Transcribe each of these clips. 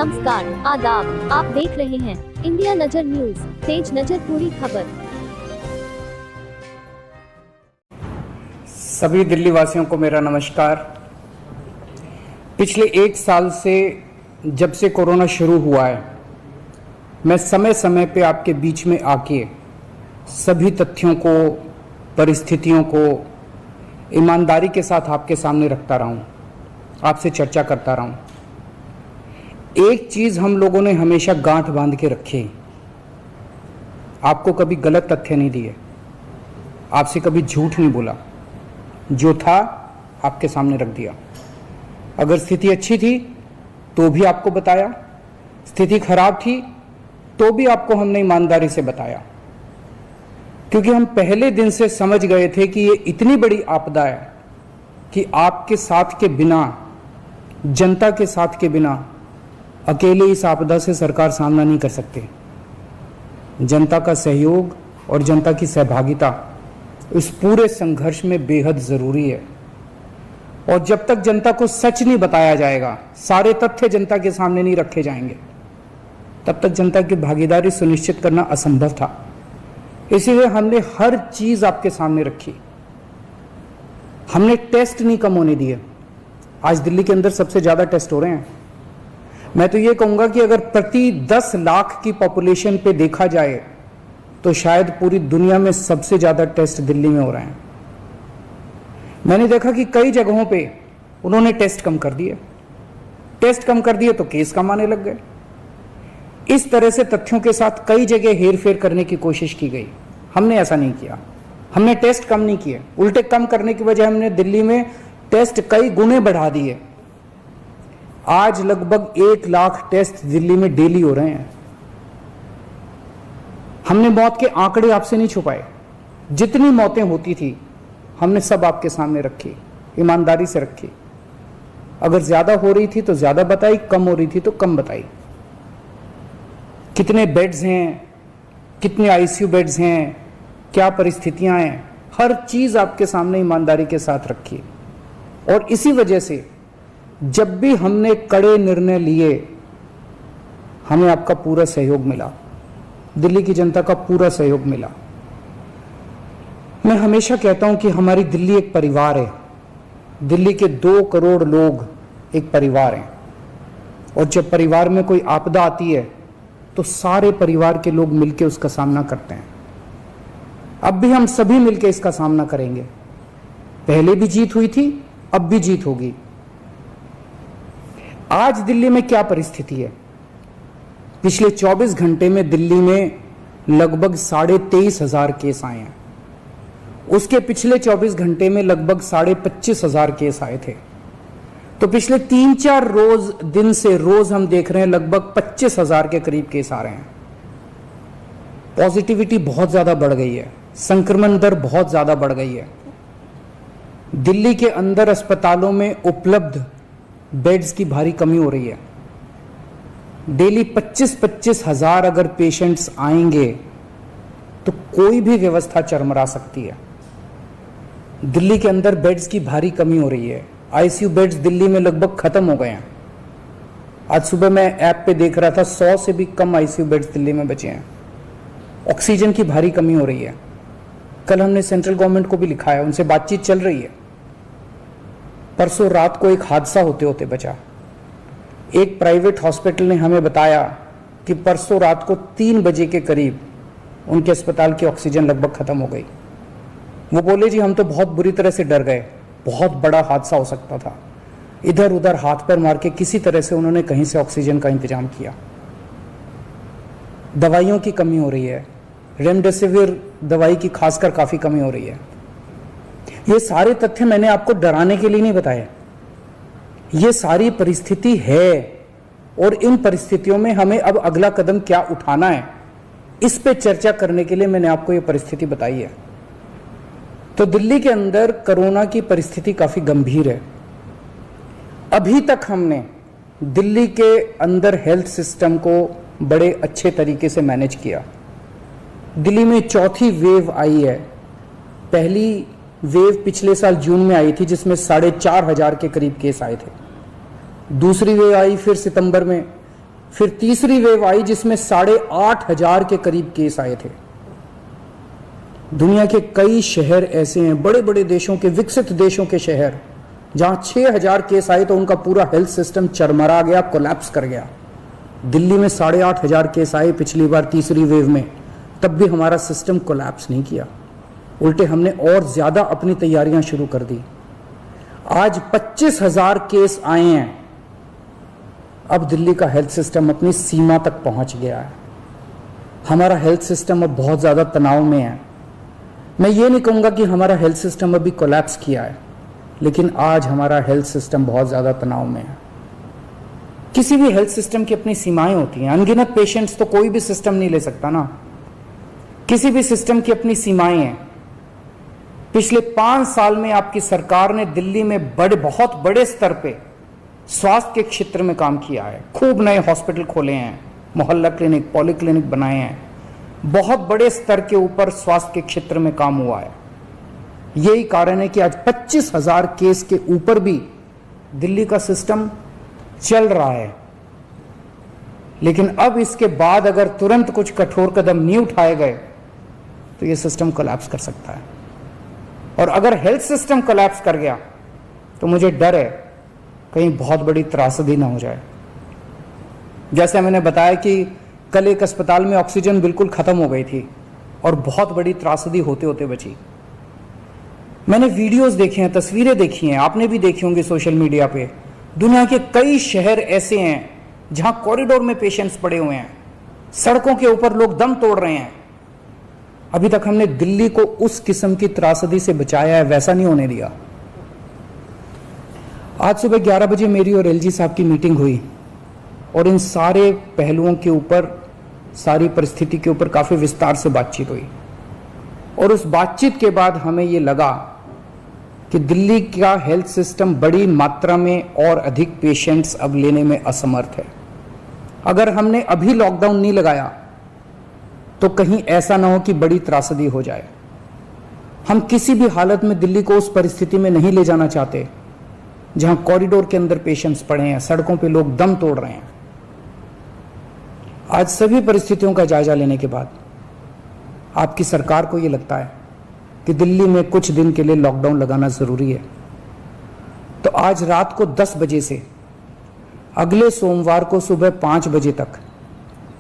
नमस्कार, आदाब। आप देख रहे हैं इंडिया नजर न्यूज, तेज नजर पूरी खबर। सभी दिल्ली वासियों को मेरा नमस्कार। पिछले 1 साल से जब से कोरोना शुरू हुआ है, मैं समय समय पे आपके बीच में आके सभी तथ्यों को, परिस्थितियों को ईमानदारी के साथ आपके सामने रखता रहा हूँ, आपसे चर्चा करता रहा हूँ। एक चीज़ हम लोगों ने हमेशा गांठ बांध के रखी, आपको कभी गलत तथ्य नहीं दिए, आपसे कभी झूठ नहीं बोला, जो था आपके सामने रख दिया। अगर स्थिति अच्छी थी तो भी आपको बताया, स्थिति खराब थी तो भी आपको हमने ईमानदारी से बताया, क्योंकि हम पहले दिन से समझ गए थे कि ये इतनी बड़ी आपदा है कि आपके साथ के बिना, जनता के साथ के बिना अकेले इस आपदा से सरकार सामना नहीं कर सकती। जनता का सहयोग और जनता की सहभागिता इस पूरे संघर्ष में बेहद जरूरी है। और जब तक जनता को सच नहीं बताया जाएगा, सारे तथ्य जनता के सामने नहीं रखे जाएंगे, तब तक जनता की भागीदारी सुनिश्चित करना असंभव था। इसीलिए हमने हर चीज आपके सामने रखी। हमने टेस्ट नहीं कम होने दिए। आज दिल्ली के अंदर सबसे ज्यादा टेस्ट हो रहे हैं। मैं तो ये कहूंगा कि अगर प्रति 10 लाख की पॉपुलेशन पे देखा जाए तो शायद पूरी दुनिया में सबसे ज्यादा टेस्ट दिल्ली में हो रहे हैं। मैंने देखा कि कई जगहों पे उन्होंने टेस्ट कम कर दिए, टेस्ट कम कर दिए तो केस कम आने लग गए। इस तरह से तथ्यों के साथ कई जगह हेरफेर करने की कोशिश की गई। हमने ऐसा नहीं किया। हमने टेस्ट कम नहीं किए, उल्टे कम करने की वजह हमने दिल्ली में टेस्ट कई गुने बढ़ा दिए। आज लगभग 1 लाख टेस्ट दिल्ली में डेली हो रहे हैं। हमने मौत के आंकड़े आपसे नहीं छुपाए। जितनी मौतें होती थी हमने सब आपके सामने रखी, ईमानदारी से रखी। अगर ज्यादा हो रही थी तो ज्यादा बताई, कम हो रही थी तो कम बताई। कितने बेड्स हैं, कितने आईसीयू बेड्स हैं, क्या परिस्थितियां हैं, हर चीज आपके सामने ईमानदारी के साथ रखी। और इसी वजह से जब भी हमने कड़े निर्णय लिए, हमें आपका पूरा सहयोग मिला, दिल्ली की जनता का पूरा सहयोग मिला। मैं हमेशा कहता हूं कि हमारी दिल्ली एक परिवार है। दिल्ली के 2 करोड़ लोग एक परिवार हैं। और जब परिवार में कोई आपदा आती है तो सारे परिवार के लोग मिलकर उसका सामना करते हैं। अब भी हम सभी मिलकर इसका सामना करेंगे। पहले भी जीत हुई थी, अब भी जीत होगी। आज दिल्ली में क्या परिस्थिति है? पिछले 24 घंटे में दिल्ली में लगभग 23,500 केस आए हैं। उसके पिछले 24 घंटे में लगभग 25,500 केस आए थे। तो पिछले 3-4 दिन से रोज हम देख रहे हैं लगभग 25,000 के करीब केस आ रहे हैं। पॉजिटिविटी बहुत ज्यादा बढ़ गई है, संक्रमण दर बहुत ज्यादा बढ़ गई है। दिल्ली के अंदर अस्पतालों में उपलब्ध बेड्स की भारी कमी हो रही है। डेली 25-25 हजार अगर पेशेंट्स आएंगे तो कोई भी व्यवस्था चरमरा सकती है। दिल्ली के अंदर बेड्स की भारी कमी हो रही है। आईसीयू बेड्स दिल्ली में लगभग खत्म हो गए हैं। आज सुबह मैं ऐप पे देख रहा था 100 से भी कम आईसीयू बेड्स दिल्ली में बचे हैं। ऑक्सीजन की भारी कमी हो रही है। कल हमने सेंट्रल गवर्नमेंट को भी लिखा है, उनसे बातचीत चल रही है। परसों रात को एक हादसा होते होते बचा। एक प्राइवेट हॉस्पिटल ने हमें बताया कि परसों रात को 3 बजे के करीब उनके अस्पताल की ऑक्सीजन लगभग खत्म हो गई। वो बोले जी हम तो बहुत बुरी तरह से डर गए, बहुत बड़ा हादसा हो सकता था। इधर उधर हाथ पैर मार के किसी तरह से उन्होंने कहीं से ऑक्सीजन का इंतजाम किया। दवाइयों की कमी हो रही है, रेमडेसिविर दवाई की खासकर काफी कमी हो रही है। ये सारे तथ्य मैंने आपको डराने के लिए नहीं बताए। ये सारी परिस्थिति है और इन परिस्थितियों में हमें अब अगला कदम क्या उठाना है, इस पे चर्चा करने के लिए मैंने आपको ये परिस्थिति बताई है। तो दिल्ली के अंदर कोरोना की परिस्थिति काफी गंभीर है। अभी तक हमने दिल्ली के अंदर हेल्थ सिस्टम को बड़े अच्छे तरीके से मैनेज किया। दिल्ली में 4थी वेव आई है। पहली वेव पिछले साल जून में आई थी जिसमें 4,500 के करीब केस आए थे। दूसरी वेव आई फिर सितंबर में, फिर तीसरी वेव आई जिसमें 8,500 के करीब केस आए थे। दुनिया के कई शहर ऐसे हैं, बड़े बड़े देशों के, विकसित देशों के शहर, जहां 6,000 केस आए तो उनका पूरा हेल्थ सिस्टम चरमरा गया, कोलैप्स कर गया। दिल्ली में 8,500 केस आए पिछली बार तीसरी वेव में, तब भी हमारा सिस्टम कोलैप्स नहीं किया, उल्टे हमने और ज्यादा अपनी तैयारियां शुरू कर दी। आज 25,000 केस आए हैं। अब दिल्ली का हेल्थ सिस्टम अपनी सीमा तक पहुंच गया है। हमारा हेल्थ सिस्टम अब बहुत ज्यादा तनाव में है। मैं ये नहीं कहूंगा कि हमारा हेल्थ सिस्टम अभी कोलैप्स किया है, लेकिन आज हमारा हेल्थ सिस्टम बहुत ज्यादा तनाव में है। किसी भी हेल्थ सिस्टम की अपनी सीमाएं होती हैं। अनगिनत पेशेंट्स तो कोई भी सिस्टम नहीं ले सकता ना। किसी भी सिस्टम की अपनी सीमाएं हैं। पिछले 5 साल में आपकी सरकार ने दिल्ली में बहुत बड़े स्तर पे स्वास्थ्य के क्षेत्र में काम किया है। खूब नए हॉस्पिटल खोले हैं, मोहल्ला क्लिनिक, पॉली क्लिनिक बनाए हैं। बहुत बड़े स्तर के ऊपर स्वास्थ्य के क्षेत्र में काम हुआ है। यही कारण है कि आज 25,000 केस के ऊपर भी दिल्ली का सिस्टम चल रहा है। लेकिन अब इसके बाद अगर तुरंत कुछ कठोर कदम नहीं उठाए गए तो यह सिस्टम कोलैप्स कर सकता है। और अगर हेल्थ सिस्टम कोलैप्स कर गया तो मुझे डर है कहीं बहुत बड़ी त्रासदी ना हो जाए। जैसे मैंने बताया कि कल एक अस्पताल में ऑक्सीजन बिल्कुल खत्म हो गई थी और बहुत बड़ी त्रासदी होते होते बची। मैंने वीडियोस देखे हैं, तस्वीरें देखी हैं, आपने भी देखी होंगी सोशल मीडिया पे। दुनिया के कई शहर ऐसे हैं जहां कॉरिडोर में पेशेंट्स पड़े हुए हैं, सड़कों के ऊपर लोग दम तोड़ रहे हैं। अभी तक हमने दिल्ली को उस किस्म की त्रासदी से बचाया है, वैसा नहीं होने दिया। आज सुबह 11 बजे मेरी और एलजी साहब की मीटिंग हुई और इन सारे पहलुओं के ऊपर, सारी परिस्थिति के ऊपर काफी विस्तार से बातचीत हुई। और उस बातचीत के बाद हमें ये लगा कि दिल्ली का हेल्थ सिस्टम बड़ी मात्रा में और अधिक पेशेंट्स अब लेने में असमर्थ है। अगर हमने अभी लॉकडाउन नहीं लगाया तो कहीं ऐसा ना हो कि बड़ी त्रासदी हो जाए। हम किसी भी हालत में दिल्ली को उस परिस्थिति में नहीं ले जाना चाहते जहां कॉरिडोर के अंदर पेशेंट्स पड़े हैं, सड़कों पे लोग दम तोड़ रहे हैं। आज सभी परिस्थितियों का जायजा लेने के बाद आपकी सरकार को यह लगता है कि दिल्ली में कुछ दिन के लिए लॉकडाउन लगाना जरूरी है, तो आज रात को 10 बजे से अगले सोमवार को सुबह 5 बजे तक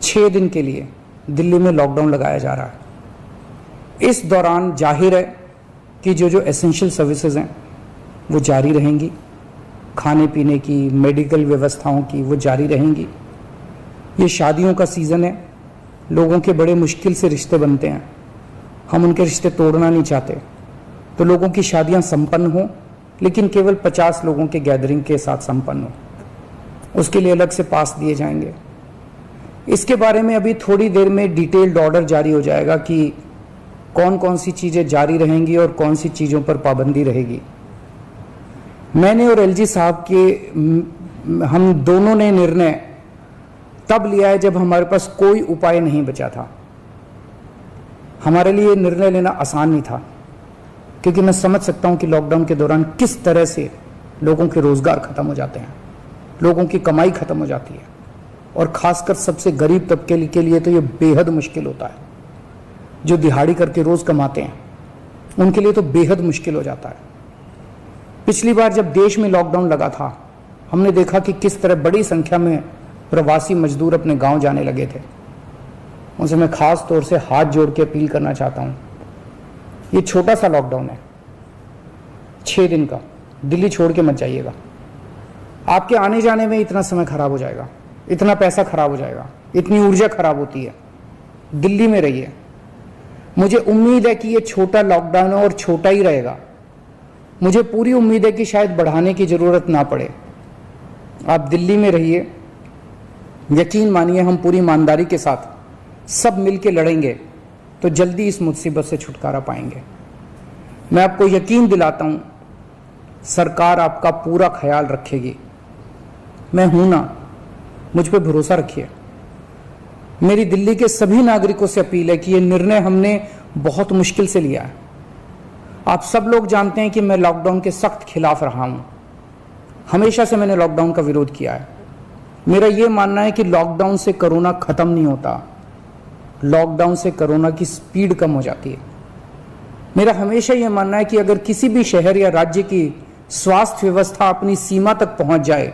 6 दिन के लिए दिल्ली में लॉकडाउन लगाया जा रहा है। इस दौरान जाहिर है कि जो एसेंशियल सर्विसेज हैं वो जारी रहेंगी, खाने पीने की, मेडिकल व्यवस्थाओं की वो जारी रहेंगी। ये शादियों का सीज़न है, लोगों के बड़े मुश्किल से रिश्ते बनते हैं, हम उनके रिश्ते तोड़ना नहीं चाहते, तो लोगों की शादियां संपन्न हो, लेकिन केवल 50 लोगों के गैदरिंग के साथ संपन्न हो। उसके लिए अलग से पास दिए जाएंगे। इसके बारे में अभी थोड़ी देर में डिटेल्ड ऑर्डर जारी हो जाएगा कि कौन कौन सी चीज़ें जारी रहेंगी और कौन सी चीज़ों पर पाबंदी रहेगी। मैंने और एलजी साहब के, हम दोनों ने निर्णय तब लिया है जब हमारे पास कोई उपाय नहीं बचा था। हमारे लिए निर्णय लेना आसान नहीं था, क्योंकि मैं समझ सकता हूं कि लॉकडाउन के दौरान किस तरह से लोगों के रोजगार खत्म हो जाते हैं, लोगों की कमाई खत्म हो जाती है, और खासकर सबसे गरीब तबके के लिए तो ये बेहद मुश्किल होता है। जो दिहाड़ी करके रोज कमाते हैं उनके लिए तो बेहद मुश्किल हो जाता है। पिछली बार जब देश में लॉकडाउन लगा था, हमने देखा कि किस तरह बड़ी संख्या में प्रवासी मजदूर अपने गांव जाने लगे थे। उनसे मैं खास तौर से हाथ जोड़ के अपील करना चाहता हूं, ये छोटा सा लॉकडाउन है, 6 दिन का, दिल्ली छोड़ के मत जाइएगा। आपके आने जाने में इतना समय खराब हो जाएगा, इतना पैसा खराब हो जाएगा, इतनी ऊर्जा खराब होती है। दिल्ली में रहिए। मुझे उम्मीद है कि ये छोटा लॉकडाउन है और छोटा ही रहेगा। मुझे पूरी उम्मीद है कि शायद बढ़ाने की जरूरत ना पड़े। आप दिल्ली में रहिए, यकीन मानिए हम पूरी ईमानदारी के साथ सब मिलके लड़ेंगे तो जल्दी इस मुसीबत से छुटकारा पाएंगे। मैं आपको यकीन दिलाता हूं, सरकार आपका पूरा ख्याल रखेगी। मैं हूं ना, मुझ पे भरोसा रखिए। मेरी दिल्ली के सभी नागरिकों से अपील है कि यह निर्णय हमने बहुत मुश्किल से लिया है। आप सब लोग जानते हैं कि मैं लॉकडाउन के सख्त खिलाफ रहा हूं। हमेशा से मैंने लॉकडाउन का विरोध किया है, मेरा ये मानना है कि लॉकडाउन से कोरोना खत्म नहीं होता, लॉकडाउन से कोरोना की स्पीड कम हो जाती है। मेरा हमेशा ये मानना है कि अगर किसी भी शहर या राज्य की स्वास्थ्य व्यवस्था अपनी सीमा तक पहुंच जाए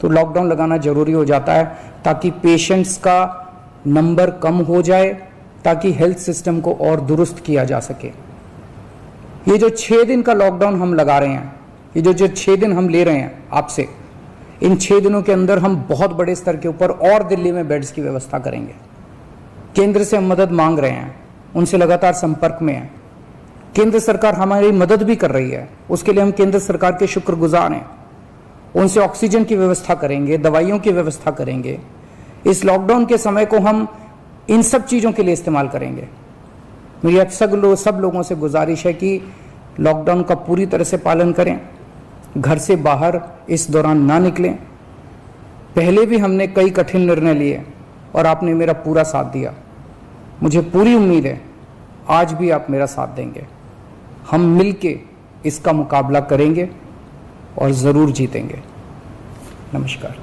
तो लॉकडाउन लगाना जरूरी हो जाता है, ताकि पेशेंट्स का नंबर कम हो जाए, ताकि हेल्थ सिस्टम को और दुरुस्त किया जा सके। ये जो 6 दिन का लॉकडाउन हम लगा रहे हैं, ये जो 6 दिन हम ले रहे हैं आपसे, इन 6 दिनों के अंदर हम बहुत बड़े स्तर के ऊपर और दिल्ली में बेड्स की व्यवस्था करेंगे। केंद्र से हम मदद मांग रहे हैं, उनसे लगातार संपर्क में हैं। केंद्र सरकार हमारी मदद भी कर रही है, उसके लिए हम केंद्र सरकार के शुक्रगुजार हैं। उनसे ऑक्सीजन की व्यवस्था करेंगे, दवाइयों की व्यवस्था करेंगे। इस लॉकडाउन के समय को हम इन सब चीज़ों के लिए इस्तेमाल करेंगे। मेरी अब सब लोगों से गुजारिश है कि लॉकडाउन का पूरी तरह से पालन करें, घर से बाहर इस दौरान ना निकलें। पहले भी हमने कई कठिन निर्णय लिए और आपने मेरा पूरा साथ दिया। मुझे पूरी उम्मीद है आज भी आप मेरा साथ देंगे। हम मिलके इसका मुकाबला करेंगे और ज़रूर जीतेंगे। नमस्कार।